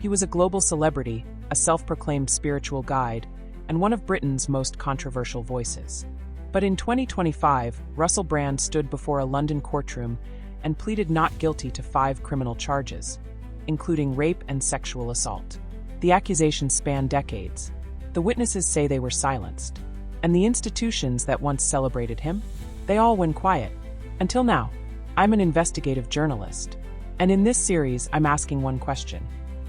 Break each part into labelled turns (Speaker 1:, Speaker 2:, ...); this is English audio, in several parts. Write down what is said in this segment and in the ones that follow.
Speaker 1: He was a global celebrity, a self-proclaimed spiritual guide, and one of Britain's most controversial voices. But in 2025, Russell Brand stood before a London courtroom and pleaded not guilty to 5 criminal charges, including rape and sexual assault. The accusations span decades. The witnesses say they were silenced. And the institutions that once celebrated him? They all went quiet. Until now. I'm an investigative journalist. And in this series, I'm asking one question.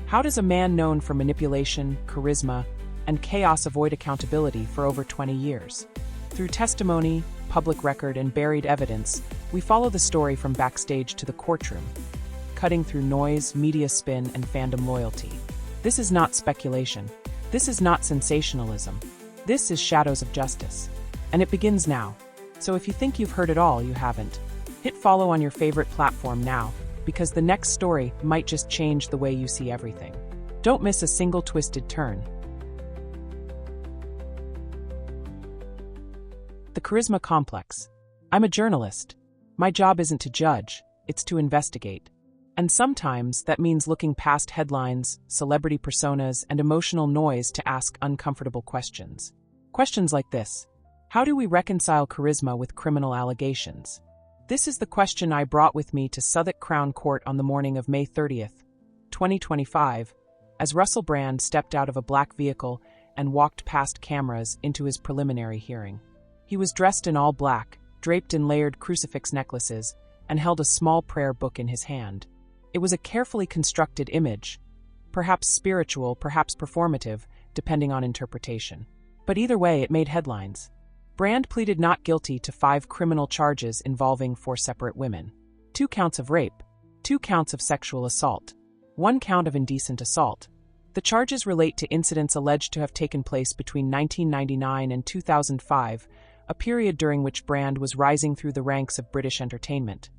Speaker 1: How does a man known for manipulation, charisma, and chaos avoid accountability for over 20 years? Through testimony, public record, and buried evidence, we follow the story from backstage to the courtroom, cutting through noise, media spin, and fandom loyalty. This is not speculation. This is not sensationalism. This is Shadows of Justice. And it begins now. So if you think you've heard it all, you haven't. Hit follow on your favorite platform now, because the next story might just change the way you see everything. Don't miss a single twisted turn. The charisma complex. I'm a journalist. My job isn't to judge, it's to investigate. And sometimes that means looking past headlines, celebrity personas, and emotional noise to ask uncomfortable questions. Questions like this. How do we reconcile charisma with criminal allegations? This is the question I brought with me to Southwark Crown Court on the morning of May 30th, 2025, as Russell Brand stepped out of a black vehicle and walked past cameras into his preliminary hearing. He was dressed in all black, draped in layered crucifix necklaces, and held a small prayer book in his hand. It was a carefully constructed image, perhaps spiritual, perhaps performative, depending on interpretation. But either way, it made headlines. Brand pleaded not guilty to 5 criminal charges involving 4 separate women. 2 counts of rape, 2 counts of sexual assault, 1 count of indecent assault. The charges relate to incidents alleged to have taken place between 1999 and 2005, a period during which Brand was rising through the ranks of British entertainment,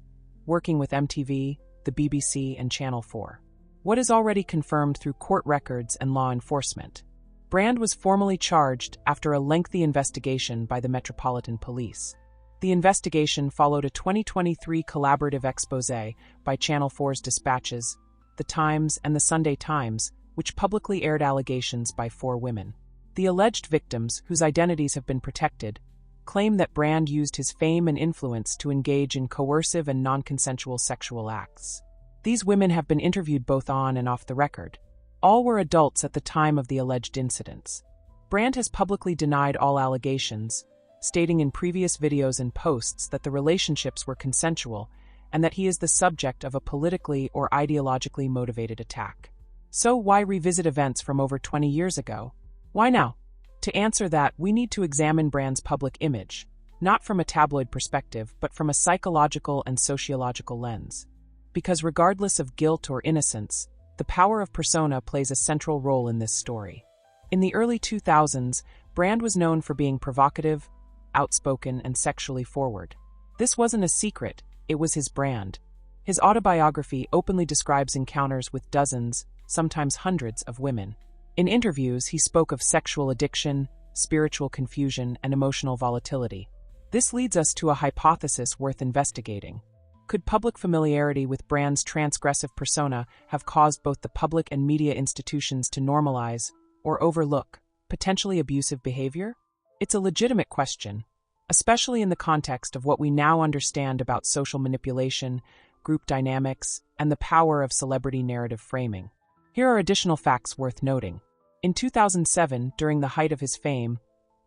Speaker 1: working with MTV, the BBC, and Channel 4. What is already confirmed through court records and law enforcement? Brand was formally charged after a lengthy investigation by the Metropolitan Police. The investigation followed a 2023 collaborative exposé by Channel 4's Dispatches, The Times, and The Sunday Times, which publicly aired allegations by 4 women. The alleged victims, whose identities have been protected, claim that Brand used his fame and influence to engage in coercive and non-consensual sexual acts. These women have been interviewed both on and off the record. All were adults at the time of the alleged incidents. Brand has publicly denied all allegations, stating in previous videos and posts that the relationships were consensual and that he is the subject of a politically or ideologically motivated attack. So why revisit events from over 20 years ago? Why now? To answer that, we need to examine Brand's public image, not from a tabloid perspective, but from a psychological and sociological lens. Because regardless of guilt or innocence, the power of persona plays a central role in this story. In the early 2000s, Brand was known for being provocative, outspoken, and sexually forward. This wasn't a secret, it was his brand. His autobiography openly describes encounters with dozens, sometimes hundreds, of women. In interviews, he spoke of sexual addiction, spiritual confusion, and emotional volatility. This leads us to a hypothesis worth investigating. Could public familiarity with Brand's transgressive persona have caused both the public and media institutions to normalize, or overlook, potentially abusive behavior? It's a legitimate question, especially in the context of what we now understand about social manipulation, group dynamics, and the power of celebrity narrative framing. Here are additional facts worth noting. In 2007, during the height of his fame,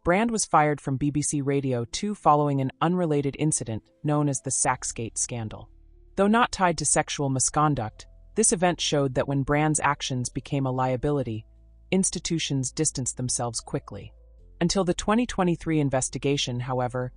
Speaker 1: Brand was fired from BBC Radio 2 following an unrelated incident known as the Saxgate scandal. Though not tied to sexual misconduct, this event showed that when Brand's actions became a liability, institutions distanced themselves quickly. Until the 2023 investigation, however,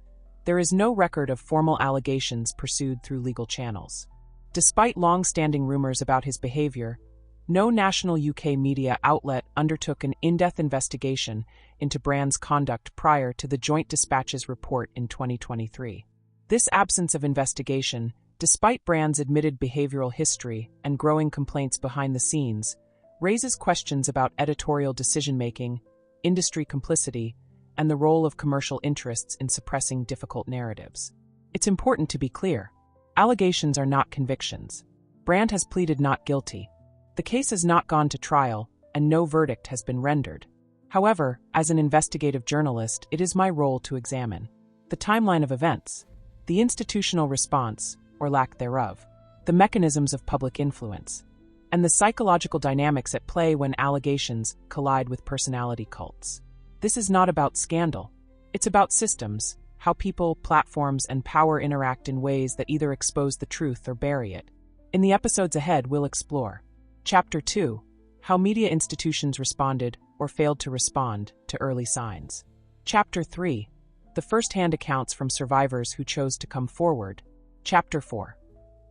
Speaker 1: there is no record of formal allegations pursued through legal channels. Despite long-standing rumors about his behavior, no national UK media outlet undertook an in-depth investigation into Brand's conduct prior to the Joint Dispatches report in 2023. This absence of investigation, despite Brand's admitted behavioral history and growing complaints behind the scenes, raises questions about editorial decision-making, industry complicity, and the role of commercial interests in suppressing difficult narratives. It's important to be clear. Allegations are not convictions. Brand has pleaded not guilty. The The case has not gone to trial, and no verdict has been rendered. However, as an investigative journalist, it is my role to examine the timeline of events, the institutional response, or lack thereof, the mechanisms of public influence, and the psychological dynamics at play when allegations collide with personality cults. This is not about scandal. It's about systems, how people, platforms, and power interact in ways that either expose the truth or bury it. In the episodes ahead, we'll explore Chapter 2, How Media Institutions Responded or Failed to Respond to Early Signs. Chapter 3, The First-Hand Accounts from Survivors Who Chose to Come Forward. Chapter 4,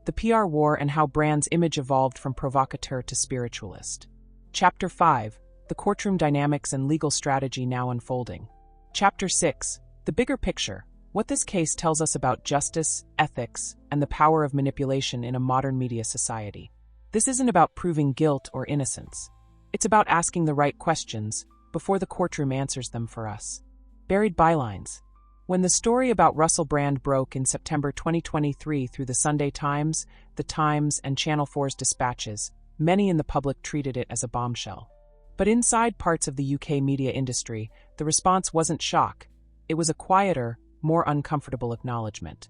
Speaker 1: The PR War and How Brand's Image Evolved from Provocateur to Spiritualist. Chapter 5, The Courtroom Dynamics and Legal Strategy Now Unfolding. Chapter 6, The Bigger Picture, What This Case Tells Us About Justice, Ethics, and the Power of Manipulation in a Modern Media Society. This isn't about proving guilt or innocence. It's about asking the right questions before the courtroom answers them for us. Buried bylines. When the story about Russell Brand broke in September 2023 through the Sunday Times, The Times, and Channel 4's dispatches, many in the public treated it as a bombshell. But inside parts of the UK media industry, the response wasn't shock. It was a quieter, more uncomfortable acknowledgement.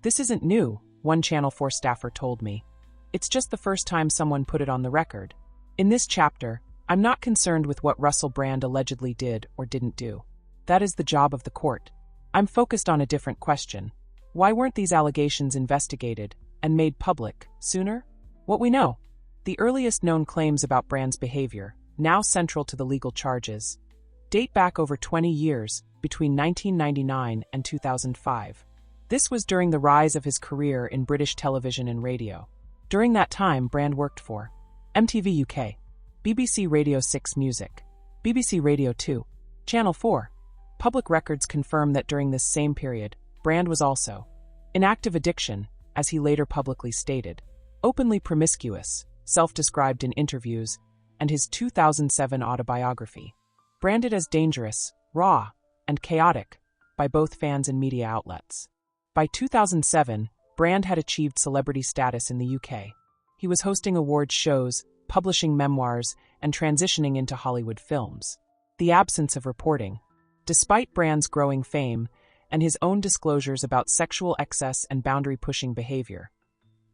Speaker 1: This isn't new, one Channel 4 staffer told me. It's just the first time someone put it on the record. In this chapter, I'm not concerned with what Russell Brand allegedly did or didn't do. That is the job of the court. I'm focused on a different question. Why weren't these allegations investigated and made public sooner? What we know. The earliest known claims about Brand's behavior, now central to the legal charges, date back over 20 years, between 1999 and 2005. This was during the rise of his career in British television and radio. During that time, Brand worked for MTV UK, BBC Radio 6 Music, BBC Radio 2, Channel 4. Public records confirm that during this same period, Brand was also in active addiction, as he later publicly stated, openly promiscuous, self-described in interviews, and his 2007 autobiography, branded as dangerous, raw, and chaotic by both fans and media outlets. By 2007, Brand had achieved celebrity status in the UK. He was hosting awards shows, publishing memoirs, and transitioning into Hollywood films. The absence of reporting. Despite Brand's growing fame and his own disclosures about sexual excess and boundary-pushing behavior,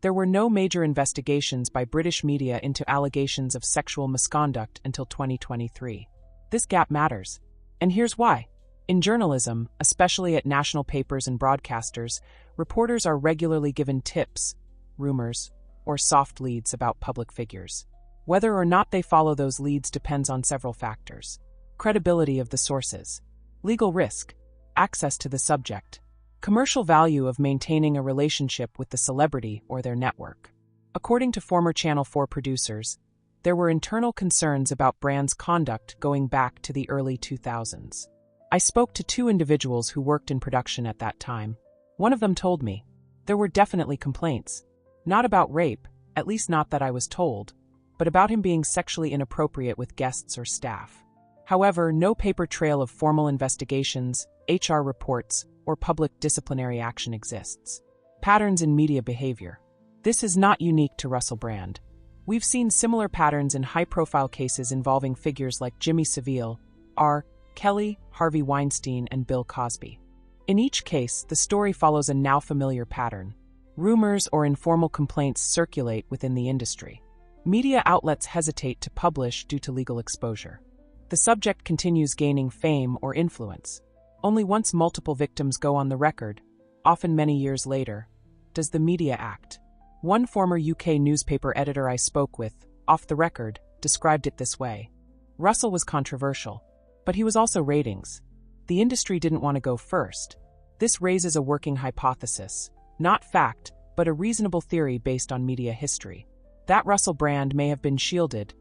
Speaker 1: there were no major investigations by British media into allegations of sexual misconduct until 2023. This gap matters. And here's why. In journalism, especially at national papers and broadcasters, reporters are regularly given tips, rumors, or soft leads about public figures. Whether or not they follow those leads depends on several factors. Credibility of the sources, legal risk, access to the subject, commercial value of maintaining a relationship with the celebrity or their network. According to former Channel 4 producers, there were internal concerns about Brand's conduct going back to the early 2000s. I spoke to two individuals who worked in production at that time. One of them told me, there were definitely complaints. Not about rape, at least not that I was told, but about him being sexually inappropriate with guests or staff. However, no paper trail of formal investigations, HR reports, or public disciplinary action exists. Patterns in media behavior. This is not unique to Russell Brand. We've seen similar patterns in high-profile cases involving figures like Jimmy Savile, R. Kelly, Harvey Weinstein, and Bill Cosby. In each case, the story follows a now familiar pattern. Rumors or informal complaints circulate within the industry. Media outlets hesitate to publish due to legal exposure. The subject continues gaining fame or influence. Only once multiple victims go on the record, often many years later, does the media act. One former UK newspaper editor I spoke with, off the record, described it this way. Russell was controversial, but he was also ratings. The industry didn't want to go first. This raises a working hypothesis, not fact, but a reasonable theory based on media history. That Russell Brand may have been shielded,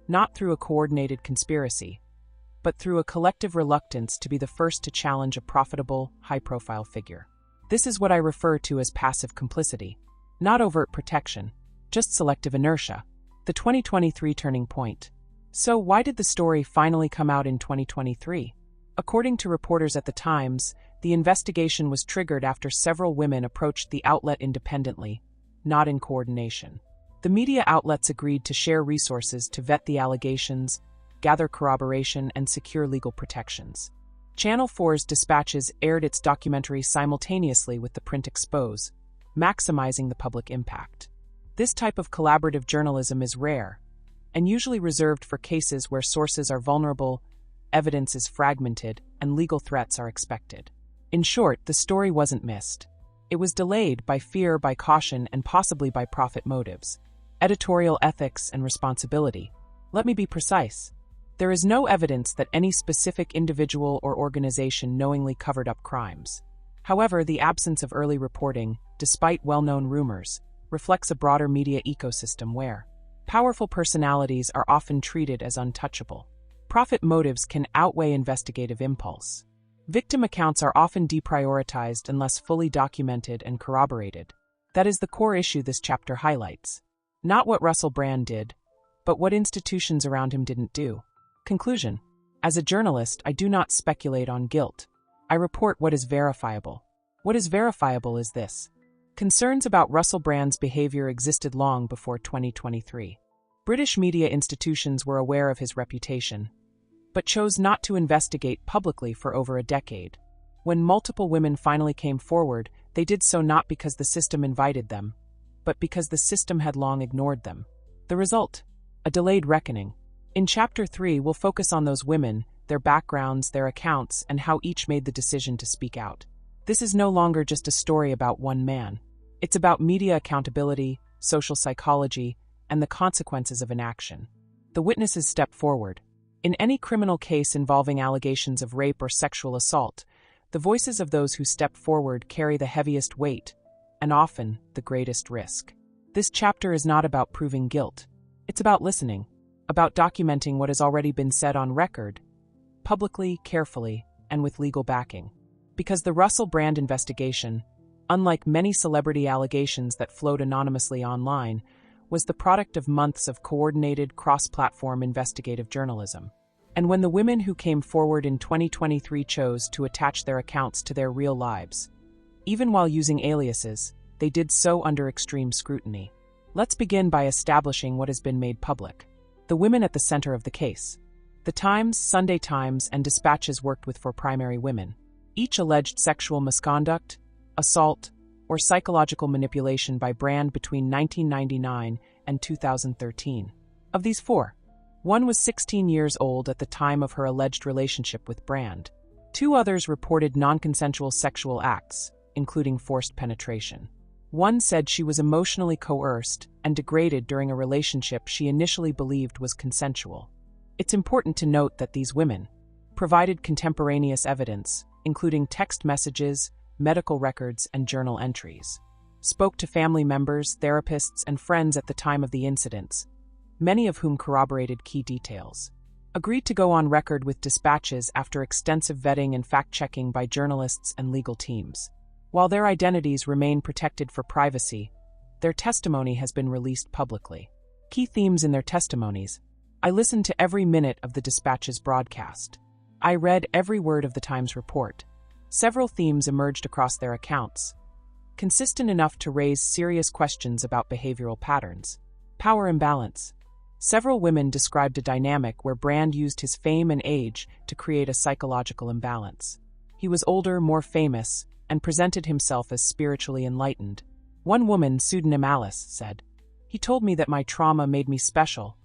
Speaker 1: not through a coordinated conspiracy, but through a collective reluctance to be the first to challenge a profitable, high-profile figure. This is what I refer to as passive complicity. Not overt protection, just selective inertia. The 2023 turning point. So why did the story finally come out in 2023? According to reporters at the Times, the investigation was triggered after several women approached the outlet independently, not in coordination. The media outlets agreed to share resources to vet the allegations, gather corroboration, and secure legal protections. Channel 4's Dispatches aired its documentary simultaneously with the print expose, maximizing the public impact. This type of collaborative journalism is rare, and usually reserved for cases where sources are vulnerable, evidence is fragmented, and legal threats are expected. In short, the story wasn't missed. It was delayed by fear, by caution, and possibly by profit motives. Editorial ethics and responsibility. Let me be precise. There is no evidence that any specific individual or organization knowingly covered up crimes. However, the absence of early reporting, despite well-known rumors, reflects a broader media ecosystem where powerful personalities are often treated as untouchable. Profit motives can outweigh investigative impulse. Victim accounts are often deprioritized unless fully documented and corroborated. That is the core issue this chapter highlights. Not what Russell Brand did, but what institutions around him didn't do. Conclusion. As a journalist, I do not speculate on guilt. I report what is verifiable. What is verifiable is this. Concerns about Russell Brand's behavior existed long before 2023. British media institutions were aware of his reputation, but chose not to investigate publicly for over a decade. When multiple women finally came forward, they did so not because the system invited them, but because the system had long ignored them. The result? A delayed reckoning. In Chapter 3, we'll focus on those women, their backgrounds, their accounts, and how each made the decision to speak out. This is no longer just a story about one man. It's about media accountability, social psychology, and the consequences of inaction. The witnesses step forward. In any criminal case involving allegations of rape or sexual assault, the voices of those who step forward carry the heaviest weight, and often the greatest risk. This chapter is not about proving guilt. It's about listening, about documenting what has already been said on record, publicly, carefully, and with legal backing. Because the Russell Brand investigation, unlike many celebrity allegations that flowed anonymously online, was the product of months of coordinated, cross-platform investigative journalism. And when the women who came forward in 2023 chose to attach their accounts to their real lives, even while using aliases, they did so under extreme scrutiny. Let's begin by establishing what has been made public. The women at the center of the case. The Times, Sunday Times, and Dispatches worked with 4 primary women. Each alleged sexual misconduct, assault, or psychological manipulation by Brand between 1999 and 2013. Of these 4, one was 16 years old at the time of her alleged relationship with Brand. 2 others reported non-consensual sexual acts, including forced penetration. One said she was emotionally coerced and degraded during a relationship she initially believed was consensual. It's important to note that these women provided contemporaneous evidence, including text messages, medical records, and journal entries. Spoke to family members, therapists, and friends at the time of the incidents, many of whom corroborated key details. Agreed to go on record with Dispatches after extensive vetting and fact-checking by journalists and legal teams. While their identities remain protected for privacy, their testimony has been released publicly. Key themes in their testimonies. I listened to every minute of the Dispatches broadcast. I read every word of the Times report. Several themes emerged across their accounts, consistent enough to raise serious questions about behavioral patterns. Power imbalance. Several women described a dynamic where Brand used his fame and age to create a psychological imbalance. He was older, more famous, and presented himself as spiritually enlightened. One woman, pseudonym Alice, said, "He told me that my trauma made me special,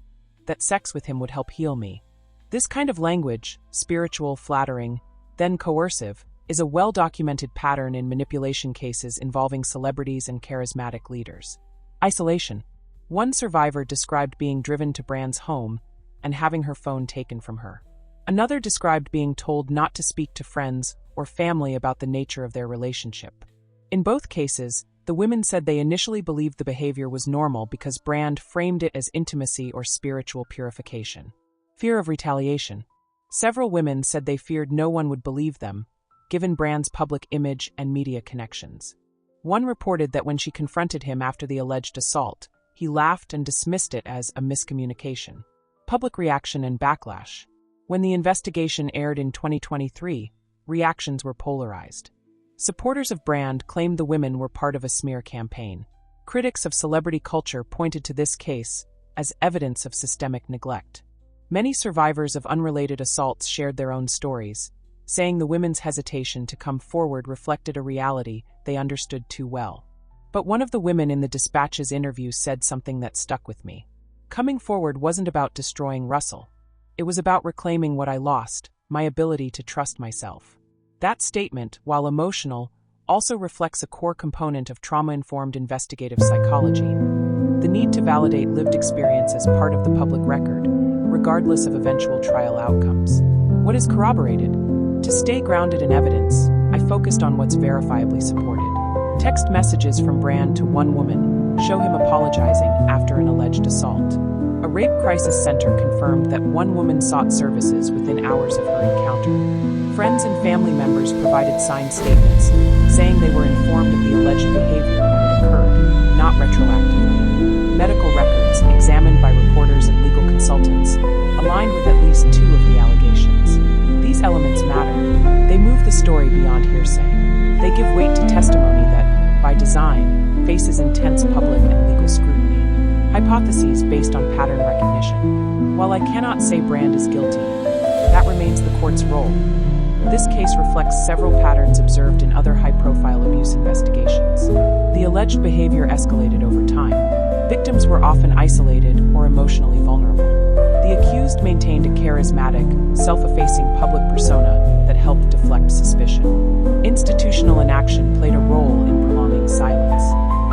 Speaker 1: that sex with him would help heal me." This kind of language, spiritual, flattering, then coercive, is a well-documented pattern in manipulation cases involving celebrities and charismatic leaders. Isolation. One survivor described being driven to Brand's home and having her phone taken from her. Another described being told not to speak to friends or family about the nature of their relationship. In both cases, the women said they initially believed the behavior was normal because Brand framed it as intimacy or spiritual purification. Fear of retaliation. Several women said they feared no one would believe them, given Brand's public image and media connections. One reported that when she confronted him after the alleged assault, he laughed and dismissed it as a miscommunication. Public reaction and backlash. When the investigation aired in 2023, reactions were polarized. Supporters of Brand claimed the women were part of a smear campaign. Critics of celebrity culture pointed to this case as evidence of systemic neglect. Many survivors of unrelated assaults shared their own stories, saying the women's hesitation to come forward reflected a reality they understood too well. But one of the women in the Dispatch's interview said something that stuck with me. Coming forward wasn't about destroying Russell. It was about reclaiming what I lost, my ability to trust myself. That statement, while emotional, also reflects a core component of trauma-informed investigative psychology: the need to validate lived experience as part of the public record, regardless of eventual trial outcomes. What is corroborated? To stay grounded in evidence, I focused on what's verifiably supported. Text messages from Brand to one woman show him apologizing after an alleged assault. A rape crisis center confirmed that one woman sought services within hours of her encounter. Friends and family members provided signed statements, saying they were informed of the alleged behavior when it occurred, not retroactively. Medical records, examined by reporters and legal consultants, aligned with at least two of the allegations. These elements matter. They move the story beyond hearsay. They give weight to testimony that, by design, faces intense public and legal scrutiny. Hypotheses based on pattern recognition. While I cannot say Brand is guilty, that remains the court's role. This case reflects several patterns observed in other high-profile abuse investigations. The alleged behavior escalated over time. Victims were often isolated or emotionally vulnerable. The accused maintained a charismatic, self-effacing public persona that helped deflect suspicion. Institutional inaction played a role in prolonging silence.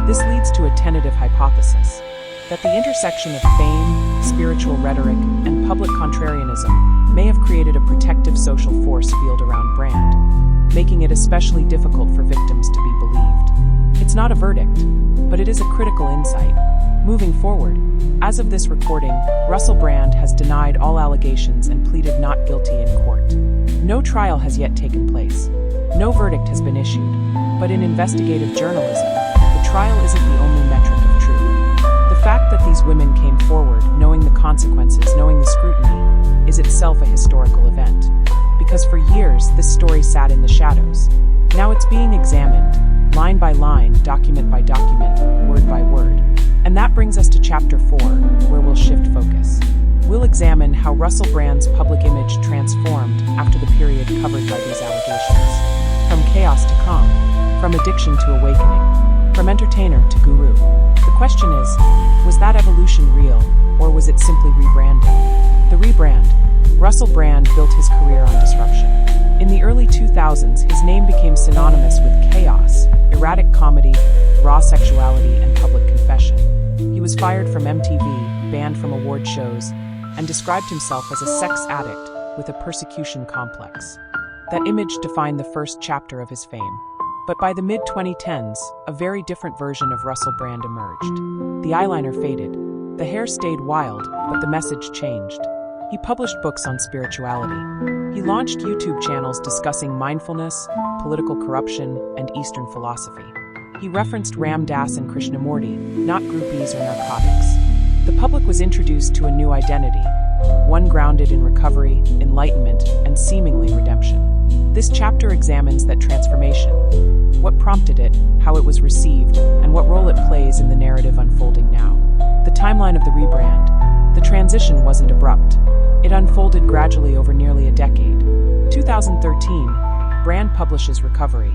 Speaker 1: This leads to a tentative hypothesis that the intersection of fame, spiritual rhetoric, and public contrarianism may have created a protective social force field around Brand, making it especially difficult for victims to be believed. It's not a verdict, but it is a critical insight. Moving forward, as of this recording, Russell Brand has denied all allegations and pleaded not guilty in court. No trial has yet taken place. No verdict has been issued. But in investigative journalism, the trial isn't the only metric of truth. The fact that these women came forward, knowing the consequences, knowing the scrutiny, is itself a historical event. Because for years, this story sat in the shadows. Now it's being examined, line by line, document by document, word by word. And that brings us to Chapter 4, where we'll shift focus. We'll examine how Russell Brand's public image transformed after the period covered by these allegations. From chaos to calm, from addiction to awakening, from entertainer to guru. The question is, was that evolution real, or was it simply rebranding? The rebrand. Russell Brand built his career on disruption. In the early 2000s, his name became synonymous with chaos, erratic comedy, raw sexuality, and public confession. He was fired from MTV, banned from award shows, and described himself as a sex addict with a persecution complex. That image defined the first chapter of his fame. But by the mid-2010s, a very different version of Russell Brand emerged. The eyeliner faded, the hair stayed wild, but the message changed. He published books on spirituality. He launched YouTube channels discussing mindfulness, political corruption, and Eastern philosophy. He referenced Ram Dass and Krishnamurti, not groupies or narcotics. The public was introduced to a new identity, one grounded in recovery, enlightenment, and seemingly redemption. This chapter examines that transformation, what prompted it, how it was received, and what role it plays in the narrative unfolding now. The timeline of the rebrand. The transition wasn't abrupt. It unfolded gradually over nearly a decade. 2013, Brand publishes Recovery: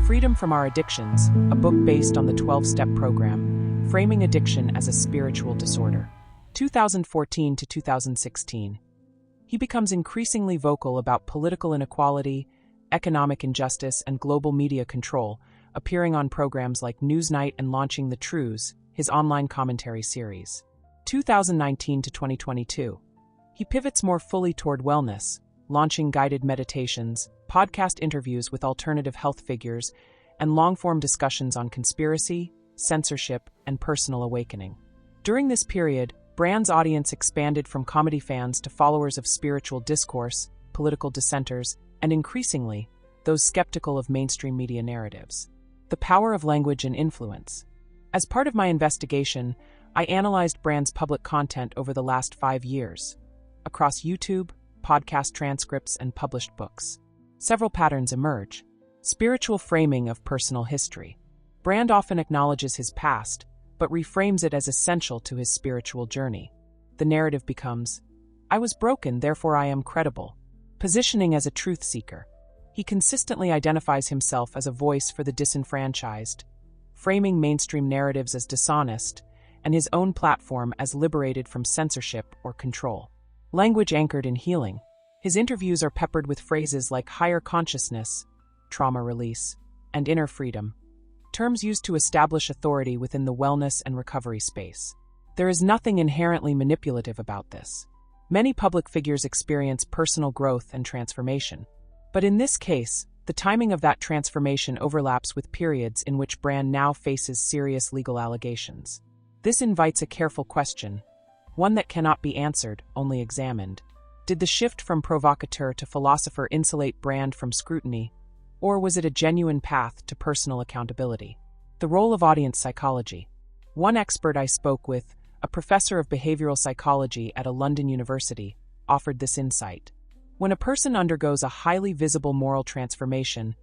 Speaker 1: Freedom from Our Addictions, a book based on the 12-step program, framing addiction as a spiritual disorder. 2014 to 2016. He becomes increasingly vocal about political inequality, economic injustice, and global media control, appearing on programs like Newsnight and launching The Truths, his online commentary series. 2019 to 2022. He pivots more fully toward wellness, launching guided meditations, podcast interviews with alternative health figures, and long-form discussions on conspiracy, censorship, and personal awakening. During this period, Brand's audience expanded from comedy fans to followers of spiritual discourse, political dissenters, and increasingly, those skeptical of mainstream media narratives. The power of language and influence. As part of my investigation, I analyzed Brand's public content over the last 5 years, across YouTube, podcast transcripts, and published books. Several patterns emerge. Spiritual framing of personal history. Brand often acknowledges his past, but reframes it as essential to his spiritual journey. The narrative becomes, "I was broken, therefore I am credible," positioning as a truth seeker. He consistently identifies himself as a voice for the disenfranchised, framing mainstream narratives as dishonest and his own platform as liberated from censorship or control. Language anchored in healing. His interviews are peppered with phrases like higher consciousness, trauma release, and inner freedom, terms used to establish authority within the wellness and recovery space. There is nothing inherently manipulative about this. Many public figures experience personal growth and transformation. But in this case, the timing of that transformation overlaps with periods in which Brand now faces serious legal allegations. This invites a careful question, one that cannot be answered, only examined. Did the shift from provocateur to philosopher insulate Brand from scrutiny, or was it a genuine path to personal accountability? The role of audience psychology. One expert I spoke with, a professor of behavioral psychology at a London university, offered this insight. When a person undergoes a highly visible moral transformation,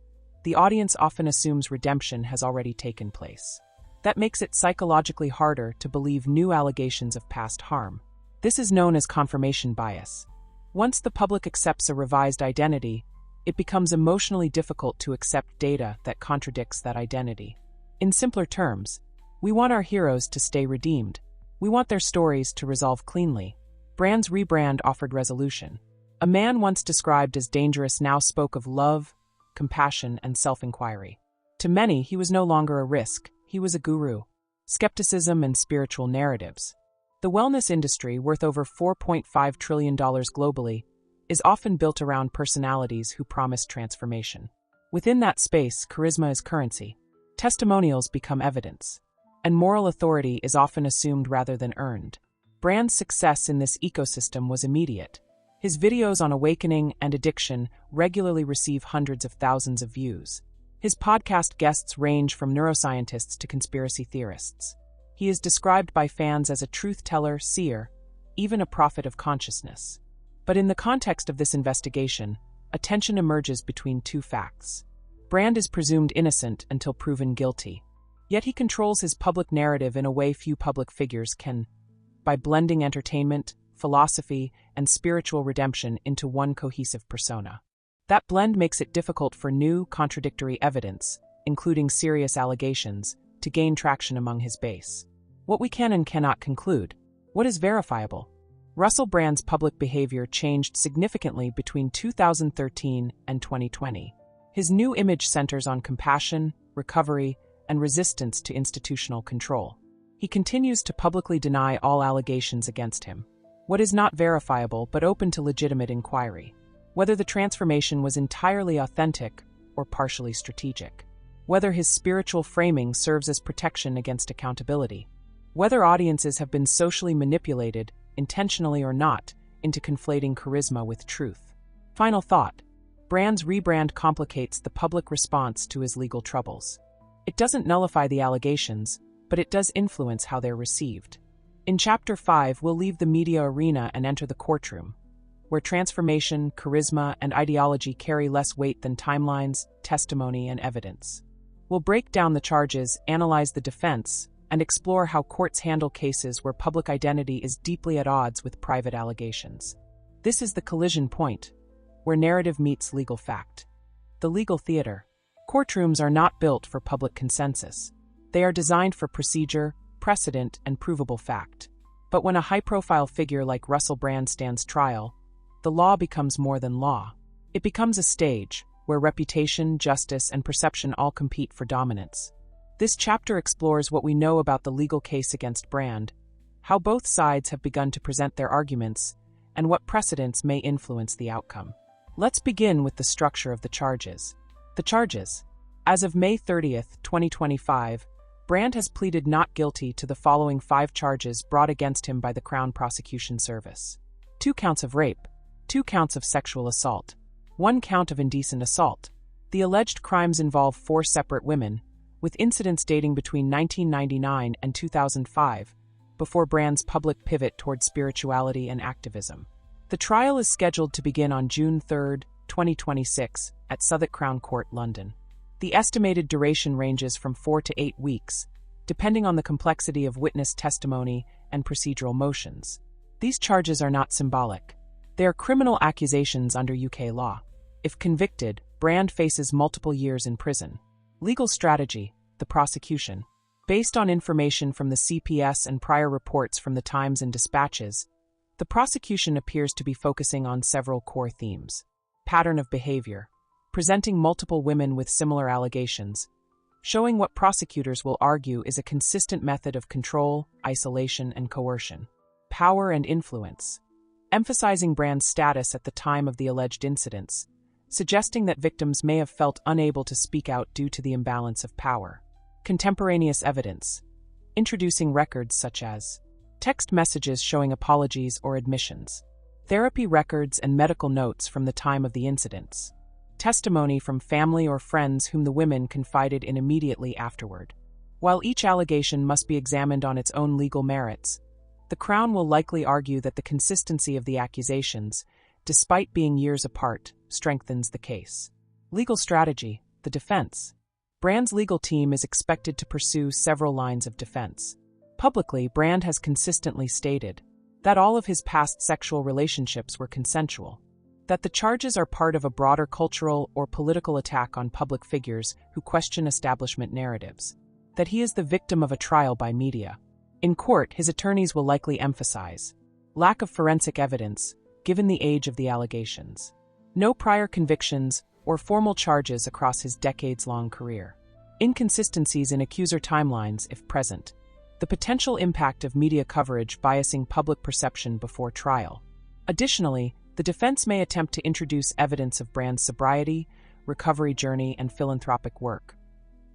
Speaker 1: the audience often assumes redemption has already taken place. That makes it psychologically harder to believe new allegations of past harm. This is known as confirmation bias. Once the public accepts a revised identity, it becomes emotionally difficult to accept data that contradicts that identity. In simpler terms, we want our heroes to stay redeemed. We want their stories to resolve cleanly. Brand's rebrand offered resolution. A man once described as dangerous now spoke of love, compassion, and self-inquiry. To many, he was no longer a risk. He was a guru. Skepticism and spiritual narratives. The wellness industry, worth over $4.5 trillion globally, is often built around personalities who promise transformation. Within that space, charisma is currency. Testimonials become evidence. And moral authority is often assumed rather than earned. Brand's success in this ecosystem was immediate. His videos on awakening and addiction regularly receive hundreds of thousands of views. His podcast guests range from neuroscientists to conspiracy theorists. He is described by fans as a truth-teller, seer, even a prophet of consciousness. But in the context of this investigation, a tension emerges between two facts. Brand is presumed innocent until proven guilty. Yet he controls his public narrative in a way few public figures can, by blending entertainment, philosophy, and spiritual redemption into one cohesive persona. That blend makes it difficult for new, contradictory evidence, including serious allegations, to gain traction among his base. What we can and cannot conclude. What is verifiable? Russell Brand's public behavior changed significantly between 2013 and 2020. His new image centers on compassion, recovery, and resistance to institutional control. He continues to publicly deny all allegations against him. What is not verifiable but open to legitimate inquiry? Whether the transformation was entirely authentic or partially strategic. Whether his spiritual framing serves as protection against accountability. Whether audiences have been socially manipulated, intentionally or not, into conflating charisma with truth. Final thought. Brand's rebrand complicates the public response to his legal troubles. It doesn't nullify the allegations, but it does influence how they're received. In Chapter 5, we'll leave the media arena and enter the courtroom, where transformation, charisma, and ideology carry less weight than timelines, testimony, and evidence. We'll break down the charges, analyze the defense, and explore how courts handle cases where public identity is deeply at odds with private allegations. This is the collision point, where narrative meets legal fact. The legal theater. Courtrooms are not built for public consensus. They are designed for procedure, precedent, and provable fact. But when a high-profile figure like Russell Brand stands trial, the law becomes more than law. It becomes a stage where reputation, justice, and perception all compete for dominance. This chapter explores what we know about the legal case against Brand, how both sides have begun to present their arguments, and what precedents may influence the outcome. Let's begin with the structure of the charges. The charges. As of May 30, 2025, Brand has pleaded not guilty to the following 5 charges brought against him by the Crown Prosecution Service. 2 counts of rape, 2 counts of sexual assault, 1 count of indecent assault. The alleged crimes involve 4 separate women, with incidents dating between 1999 and 2005, before Brand's public pivot toward spirituality and activism. The trial is scheduled to begin on June 3, 2026, at Southwark Crown Court, London. The estimated duration ranges from 4 to 8 weeks, depending on the complexity of witness testimony and procedural motions. These charges are not symbolic. They are criminal accusations under UK law. If convicted, Brand faces multiple years in prison. Legal strategy, the prosecution. Based on information from the CPS and prior reports from the Times and Dispatches, the prosecution appears to be focusing on several core themes. Pattern of behavior, presenting multiple women with similar allegations, showing what prosecutors will argue is a consistent method of control, isolation, and coercion. Power and influence, emphasizing Brand's status at the time of the alleged incidents, suggesting that victims may have felt unable to speak out due to the imbalance of power. Contemporaneous evidence, introducing records such as text messages showing apologies or admissions, therapy records and medical notes from the time of the incidents, testimony from family or friends whom the women confided in immediately afterward. While each allegation must be examined on its own legal merits, the Crown will likely argue that the consistency of the accusations, despite being years apart, strengthens the case. Legal strategy, the defense. Brand's legal team is expected to pursue several lines of defense. Publicly, Brand has consistently stated that all of his past sexual relationships were consensual, that the charges are part of a broader cultural or political attack on public figures who question establishment narratives, that he is the victim of a trial by media. In court, his attorneys will likely emphasize lack of forensic evidence, given the age of the allegations, no prior convictions or formal charges across his decades-long career, inconsistencies in accuser timelines if present, the potential impact of media coverage biasing public perception before trial. Additionally, the defense may attempt to introduce evidence of Brand's sobriety, recovery journey, and philanthropic work,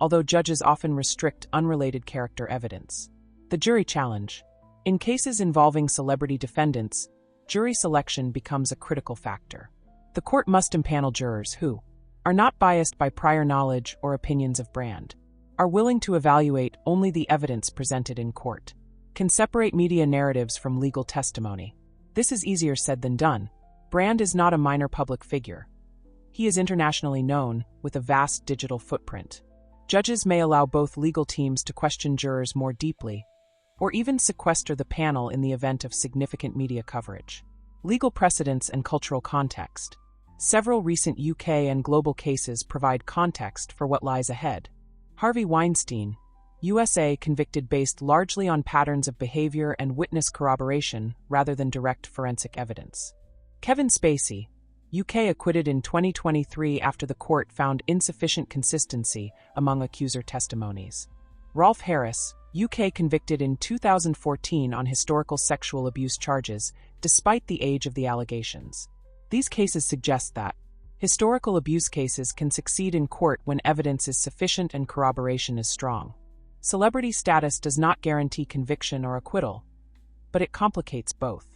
Speaker 1: although judges often restrict unrelated character evidence. The jury challenge. In cases involving celebrity defendants, jury selection becomes a critical factor. The court must impanel jurors who are not biased by prior knowledge or opinions of Brand, are willing to evaluate only the evidence presented in court, can separate media narratives from legal testimony. This is easier said than done. Brand is not a minor public figure. He is internationally known, with a vast digital footprint. Judges may allow both legal teams to question jurors more deeply, or even sequester the panel in the event of significant media coverage. Legal precedents and cultural context. Several recent UK and global cases provide context for what lies ahead. Harvey Weinstein, USA, convicted based largely on patterns of behavior and witness corroboration rather than direct forensic evidence. Kevin Spacey, UK, acquitted in 2023 after the court found insufficient consistency among accuser testimonies. Rolf Harris, UK, convicted in 2014 on historical sexual abuse charges, despite the age of the allegations. These cases suggest that historical abuse cases can succeed in court when evidence is sufficient and corroboration is strong. Celebrity status does not guarantee conviction or acquittal, but it complicates both.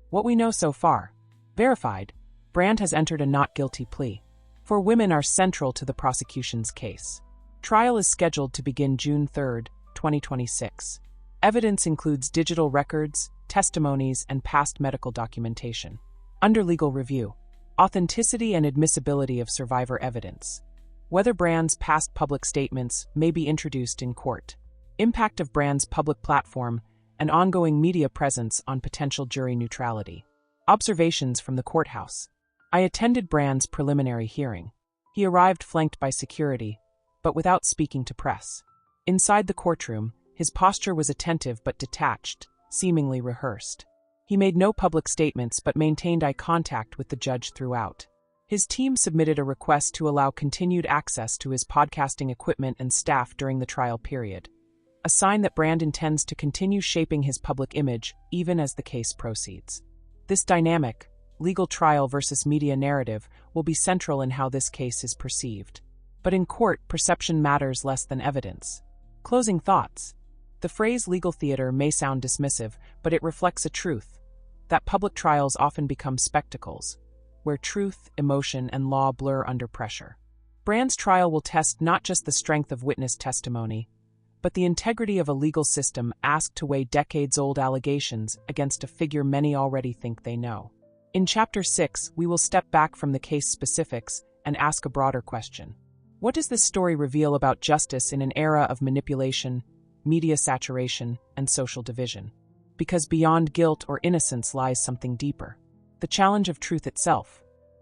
Speaker 1: What we know so far. Verified. Brand has entered a not guilty plea. 4 women are central to the prosecution's case. Trial is scheduled to begin June 3, 2026. Evidence includes digital records, testimonies, and past medical documentation. Under legal review, authenticity and admissibility of survivor evidence. Whether Brand's past public statements may be introduced in court. Impact of Brand's public platform and ongoing media presence on potential jury neutrality. Observations from the courthouse. I attended Brand's preliminary hearing. He arrived flanked by security, but without speaking to press. Inside the courtroom, his posture was attentive but detached, seemingly rehearsed. He made no public statements but maintained eye contact with the judge throughout. His team submitted a request to allow continued access to his podcasting equipment and staff during the trial period, a sign that Brand intends to continue shaping his public image even as the case proceeds. This dynamic, legal trial versus media narrative, will be central in how this case is perceived. But in court, perception matters less than evidence. Closing thoughts. The phrase legal theater may sound dismissive, but it reflects a truth that public trials often become spectacles, where truth, emotion, and law blur under pressure. Brand's trial will test not just the strength of witness testimony, but the integrity of a legal system asked to weigh decades-old allegations against a figure many already think they know. In Chapter 6, we will step back from the case specifics and ask a broader question. What does this story reveal about justice in an era of manipulation, media saturation, and social division. Because beyond guilt or innocence lies something deeper. The challenge of truth itself.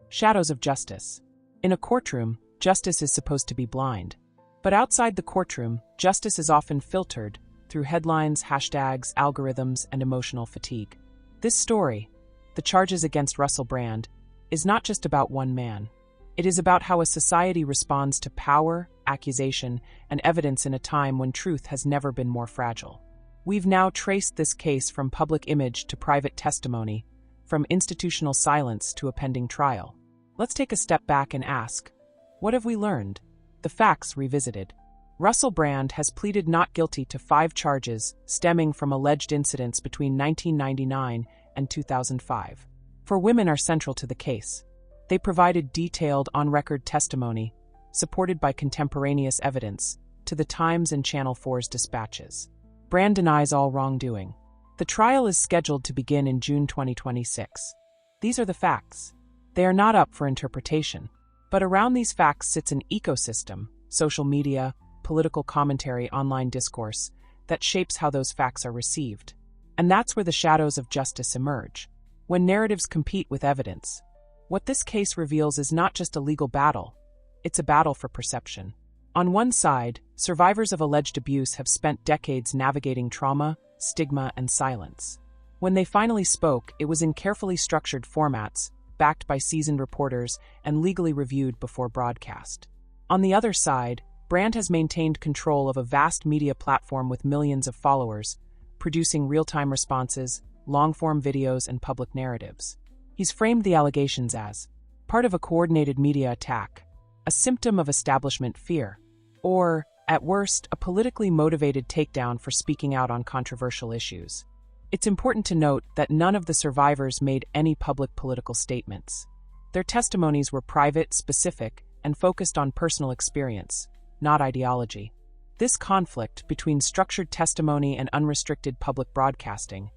Speaker 1: Shadows of justice. In a courtroom, justice is supposed to be blind. But outside the courtroom, justice is often filtered through headlines, hashtags, algorithms, and emotional fatigue. This story, the charges against Russell Brand, is not just about one man. It is about how a society responds to power, accusation, and evidence in a time when truth has never been more fragile. We've now traced this case from public image to private testimony, from institutional silence to a pending trial. Let's take a step back and ask, what have we learned? The facts revisited. Russell Brand has pleaded not guilty to 5 charges stemming from alleged incidents between 1999 and 2005. 4 women are central to the case. They provided detailed on-record testimony, supported by contemporaneous evidence, to the Times and Channel 4's dispatches. Brand denies all wrongdoing. The trial is scheduled to begin in June 2026. These are the facts. They are not up for interpretation. But around these facts sits an ecosystem, social media, political commentary, online discourse, that shapes how those facts are received. And that's where the shadows of justice emerge. When narratives compete with evidence. What this case reveals is not just a legal battle, it's a battle for perception. On one side, survivors of alleged abuse have spent decades navigating trauma, stigma, and silence. When they finally spoke, it was in carefully structured formats, backed by seasoned reporters and legally reviewed before broadcast. On the other side, Brand has maintained control of a vast media platform with millions of followers, producing real-time responses, long-form videos, and public narratives. He's framed the allegations as part of a coordinated media attack, a symptom of establishment fear, or, at worst, a politically motivated takedown for speaking out on controversial issues. It's important to note that none of the survivors made any public political statements. Their testimonies were private, specific, and focused on personal experience, not ideology. This conflict between structured testimony and unrestricted public broadcasting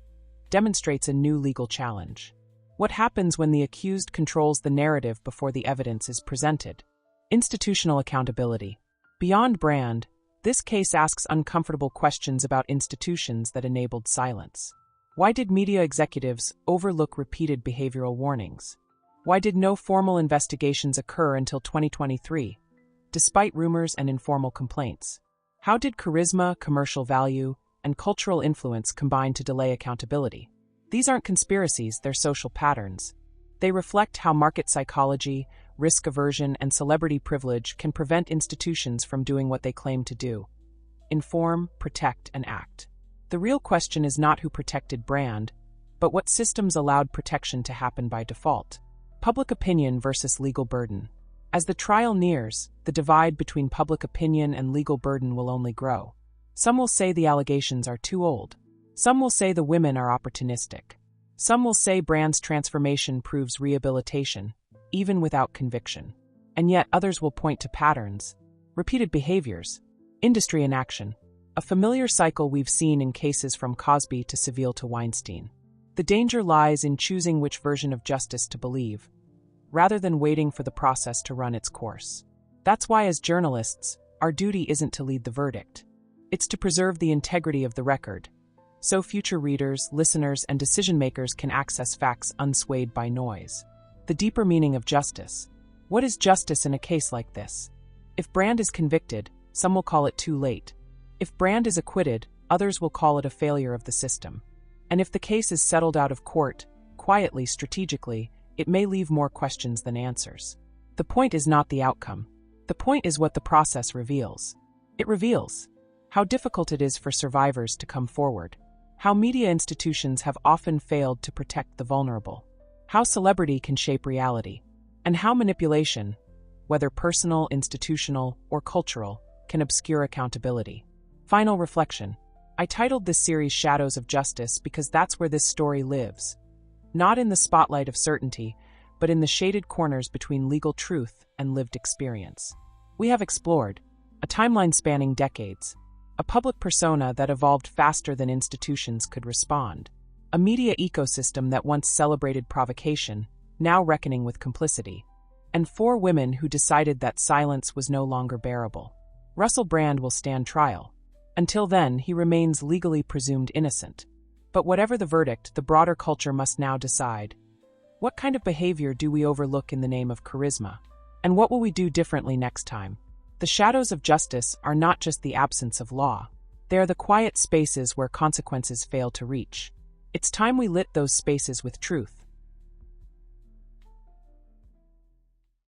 Speaker 1: demonstrates a new legal challenge. What happens when the accused controls the narrative before the evidence is presented? Institutional accountability. Beyond Brand, this case asks uncomfortable questions about institutions that enabled silence. Why did media executives overlook repeated behavioral warnings? Why did no formal investigations occur until 2023, despite rumors and informal complaints? How did charisma, commercial value, and cultural influence combine to delay accountability? These aren't conspiracies, they're social patterns. They reflect how market psychology, risk aversion, and celebrity privilege can prevent institutions from doing what they claim to do: inform, protect, and act. The real question is not who protected Brand, but what systems allowed protection to happen by default. Public opinion versus legal burden. As the trial nears, the divide between public opinion and legal burden will only grow. Some will say the allegations are too old. Some will say the women are opportunistic. Some will say Brand's transformation proves rehabilitation, even without conviction. And yet others will point to patterns, repeated behaviors, industry inaction, a familiar cycle we've seen in cases from Cosby to Seville to Weinstein. The danger lies in choosing which version of justice to believe, rather than waiting for the process to run its course. That's why, as journalists, our duty isn't to lead the verdict. It's to preserve the integrity of the record, so future readers, listeners, and decision-makers can access facts unswayed by noise. The deeper meaning of justice. What is justice in a case like this? If Brand is convicted, some will call it too late. If Brand is acquitted, others will call it a failure of the system. And if the case is settled out of court, quietly, strategically, it may leave more questions than answers. The point is not the outcome. The point is what the process reveals. It reveals how difficult it is for survivors to come forward, how media institutions have often failed to protect the vulnerable, how celebrity can shape reality, and how manipulation, whether personal, institutional, or cultural, can obscure accountability. Final reflection. I titled this series Shadows of Justice because that's where this story lives. Not in the spotlight of certainty, but in the shaded corners between legal truth and lived experience. We have explored a timeline spanning decades, a public persona that evolved faster than institutions could respond, a media ecosystem that once celebrated provocation, now reckoning with complicity, and 4 women who decided that silence was no longer bearable. Russell Brand will stand trial, Until then, he remains legally presumed innocent. But whatever the verdict, the broader culture must now decide. What kind of behavior do we overlook in the name of charisma? And what will we do differently next time? The shadows of justice are not just the absence of law. They are the quiet spaces where consequences fail to reach. It's time we lit those spaces with truth.